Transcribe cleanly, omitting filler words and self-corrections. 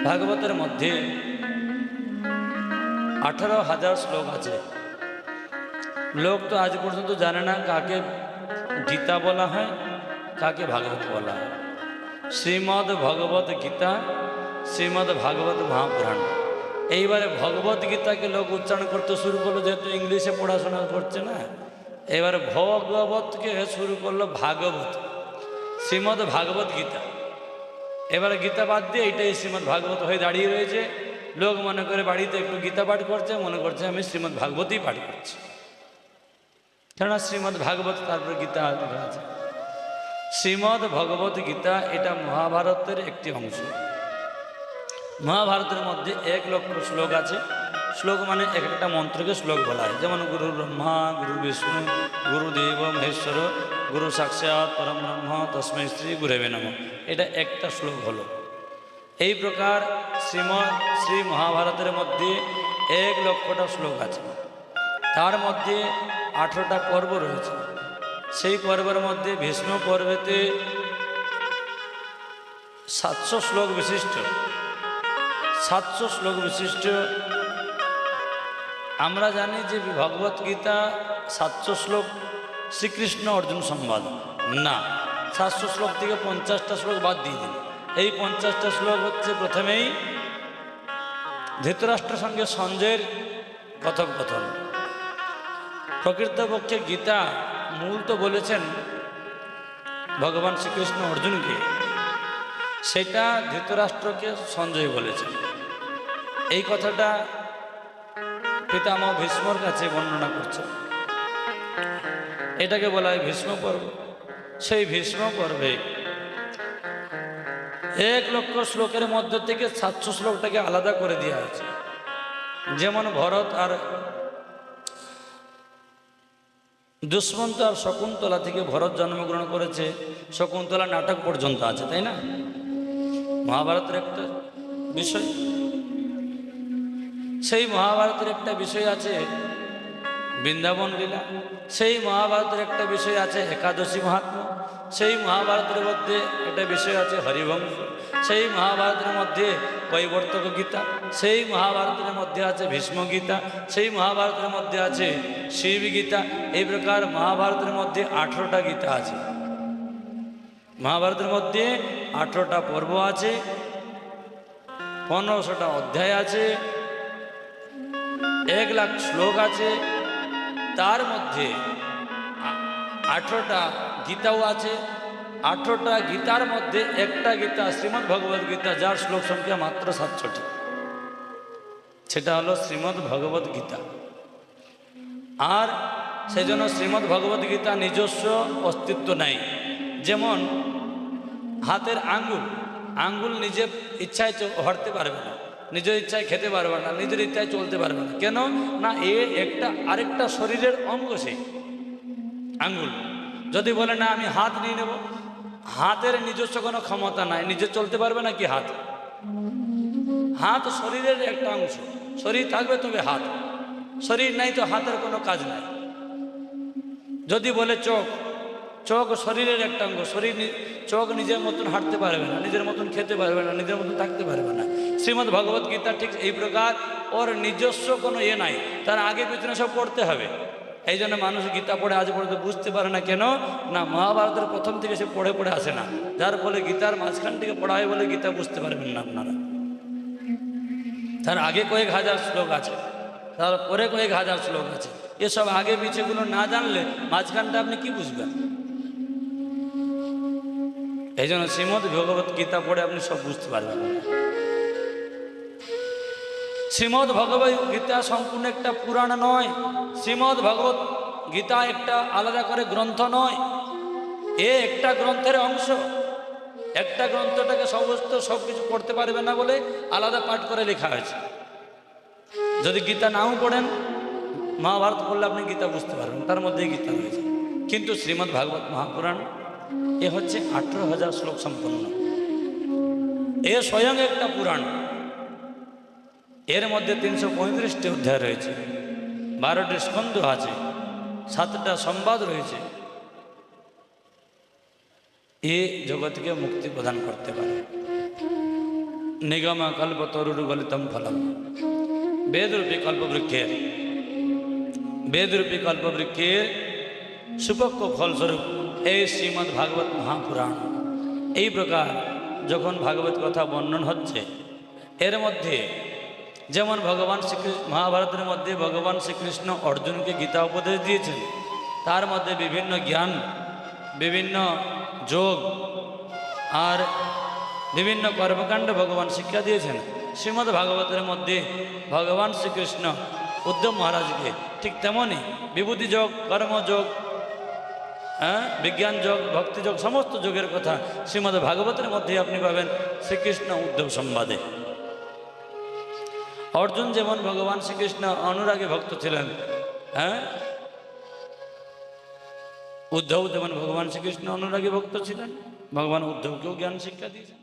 ভাগবতের মধ্যে 18,000 শ্লোক আছে। লোক তো আজ পর্যন্ত জানে না কাকে গীতা বলা হয়, কাকে ভাগবত বলা হয়। শ্রীমদ্ ভগবত গীতা, শ্রীমদ্ ভাগবত মহাপুরাণ। এইবারে ভগবত গীতাকে লোক উচ্চারণ করতে শুরু করলো, যেহেতু ইংলিশে পড়াশোনা করছে না। এবারে ভগবতকে শুরু করলো ভাগবত, শ্রীমদ্ ভাগবত গীতা। এবারে গীতা বাদ দিয়ে এইটাই শ্রীমদ্ ভাগবত হয়ে দাঁড়িয়ে রয়েছে। লোক মনে করে বাড়িতে একটু গীতা পাঠ করছে, মনে করছে আমি শ্রীমদ্ ভাগবতই পাঠ করছি, কেননা শ্রীমদ্ ভাগবত তারপরে গীতা আছে। শ্রীমদ্ ভগবত গীতা এটা মহাভারতের একটি অংশ। মহাভারতের মধ্যে 1 লক্ষ শ্লোক আছে। শ্লোক মানে এক একটা মন্ত্রকে শ্লোক বলা হয়। যেমন গুরু ব্রহ্মা, গুরু বিষ্ণু, গুরুদেব মহেশ্বর, গুরু সাক্ষাৎ পরম ব্রহ্ম তস্মৈ শ্রী গুরবে নমঃ। এটা একটা শ্লোক হলো। এই প্রকার শ্রী মহাভারতের মধ্যে 1 লক্ষটা শ্লোক আছে। তার মধ্যে 18টা পর্ব রয়েছে। সেই পর্বের মধ্যে ভীষ্ম পর্বেতে 700 শ্লোক বিশিষ্ট, 700 শ্লোক বিশিষ্ট। আমরা জানি যে ভগবত গীতা 700 শ্লোক শ্রীকৃষ্ণ অর্জুন সংবাদ না, 700 শ্লোক থেকে 50টা শ্লোক বাদ দিয়ে দিন। এই 50টা শ্লোক হচ্ছে প্রথমেই ধৃতরাষ্ট্রের সঙ্গে সঞ্জয়ের কথোপকথন। প্রকৃতপক্ষে গীতা মূল তো বলেছেন ভগবান শ্রীকৃষ্ণ অর্জুনকে, সেটা ধৃতরাষ্ট্রকে সঞ্জয় বলেছেন। এই কথাটা পিতামহ ভীষ্মর কাছে বর্ণনা করছে। এটাকে বলা হয় ভীষ্ম পর্ব। সেই ভীষ্ম পর্বে 1 লক্ষ শ্লোকের মধ্যে থেকে 700 শ্লোকটাকে আলাদা করে দেওয়া হয়েছে। যেমন ভরত আর দুষ্মন্ত আর শকুন্তলা থেকে ভরত জন্মগ্রহণ করেছে, শকুন্তলা নাটক পর্যন্ত আছে, তাই না? মহাভারতের একটা বিষয়। সেই মহাভারতের একটা বিষয় আছে বৃন্দাবন লীলা। সেই মহাভারতের একটা বিষয় আছে একাদশী মাহাত্ম্য। সেই মহাভারতের মধ্যে একটা বিষয় আছে হরিবংশ। সেই মহাভারতের মধ্যে কৈবর্তক গীতা। সেই মহাভারতের মধ্যে আছে ভীষ্ম গীতা। সেই মহাভারতের মধ্যে আছে শিব গীতা। এই প্রকার মহাভারতের মধ্যে 18টা গীতা আছে। মহাভারতের মধ্যে 18টা পর্ব আছে, 1500টা অধ্যায় আছে, 1 লাখ শ্লোক আছে। তার মধ্যে 18টা গীতাও আছে। 18টা গীতার মধ্যে একটা গীতা শ্রীমদ্ ভগবত গীতা, যার শ্লোক সংখ্যা মাত্র 700টি। সেটা হলো শ্রীমদ্ ভগবত গীতা। আর সেজন্য শ্রীমদ্ ভগবত গীতা নিজস্ব অস্তিত্ব নাই। যেমন হাতের আঙ্গুল নিজে ইচ্ছায় হাঁটতে পারবে না, নিজের ইচ্ছায় খেতে পারবে না, নিজের ইচ্ছায় চলতে পারবে না। কেন না? একটা আরেকটা শরীরের অঙ্গ। সেই আঙ্গুল যদি বলে না আমি হাত নিয়ে নেব, হাতের নিজস্ব কোনো ক্ষমতা নাই, নিজে চলতে পারবে না। কি হাত শরীরের একটা অংশ। শরীর থাকবে তবে হাত, শরীর নাই তো হাতের কোনো কাজ নাই। যদি বলে চোখ শরীরের একটা অঙ্গ। চোখ নিজের মতন হাঁটতে পারবে না, নিজের মতন খেতে পারবে না, নিজের মতন থাকতে পারবে না। শ্রীমদ্ ভগবত গীতা ঠিক এই প্রকার, ওর নিজস্ব কোনো নাই। তার আগে পিছনে সব পড়তে হবে। এই জন্য মানুষ গীতা পড়ে আজ পর্যন্ত বুঝতে পারে না। কেন না? মহাভারতের প্রথম থেকে সে পড়ে আসে না, যার ফলে গীতার মাঝখান থেকে পড়া হয় বলে গীতা বুঝতে পারবেন না আপনারা। তার আগে কয়েক হাজার শ্লোক আছে, তারপরে কয়েক হাজার শ্লোক আছে। এসব আগে পিছেগুলো না জানলে মাঝখানটা আপনি কি বুঝবেন? এই জন্য শ্রীমদ্ ভগবত গীতা পড়ে আপনি সব বুঝতে পারবেন না। শ্রীমদ্ ভগবত গীতা সম্পূর্ণ একটা পুরাণ নয়। শ্রীমদ্ ভগবত গীতা একটা আলাদা করে গ্রন্থ নয়, একটা গ্রন্থের অংশ। একটা গ্রন্থটাকে সব কিছু পড়তে পারবে না বলে আলাদা পাঠ করে লেখা হয়েছে। যদি গীতা নাও পড়েন, মহাভারত পড়লে আপনি গীতা বুঝতে পারবেন, তার মধ্যেই গীতা রয়েছে। কিন্তু শ্রীমদ্ ভাগবত মহাপুরাণ হচ্ছে 18,000 শ্লোক সম্পন্ন। স্বয়ং একটা পুরাণ। এর মধ্যে 335টি অধ্যায় রয়েছে, 12টি স্কন্ধ আছে, 7টা সংবাদ রয়েছে। এ জগৎকে মুক্তি প্রদান করতে পারে। নিগম কল্পতরুগলিতম ফলম। বেদরূপী কল্পবৃক্ষের বেদরূপী কল্পবৃক্ষের সুপক্ষ ফলস্বরূপ এই শ্রীমদ্ ভাগবত মহাপুরাণ। এই প্রকার যখন ভাগবত কথা বর্ণন হচ্ছে, এর মধ্যে যেমন ভগবান শ্রীকৃষ্ণ, মহাভারতের মধ্যে ভগবান শ্রীকৃষ্ণ অর্জুনকে গীতা উপদেশ দিয়েছেন, তার মধ্যে বিভিন্ন জ্ঞান, বিভিন্ন যোগ আর বিভিন্ন কর্মকাণ্ড ভগবান শিক্ষা দিয়েছেন। শ্রীমদ্ ভাগবতের মধ্যে ভগবান শ্রীকৃষ্ণ উদ্ধব মহারাজকে ঠিক তেমনই বিভূতি যোগ, কর্মযোগ, বিজ্ঞান যোগ, ভক্তিযোগ, সমস্ত যোগের কথা শ্রীমদ্ ভাগবতের মধ্যে আপনি পাবেন শ্রীকৃষ্ণ উদ্ধব সংবাদে। অর্জুন যেমন ভগবান শ্রীকৃষ্ণ অনুরাগী ভক্ত ছিলেন, উদ্ধব যেমন ভগবান শ্রীকৃষ্ণ অনুরাগী ভক্ত ছিলেন, ভগবান উদ্ধবকেও জ্ঞান শিক্ষা দিয়েছেন।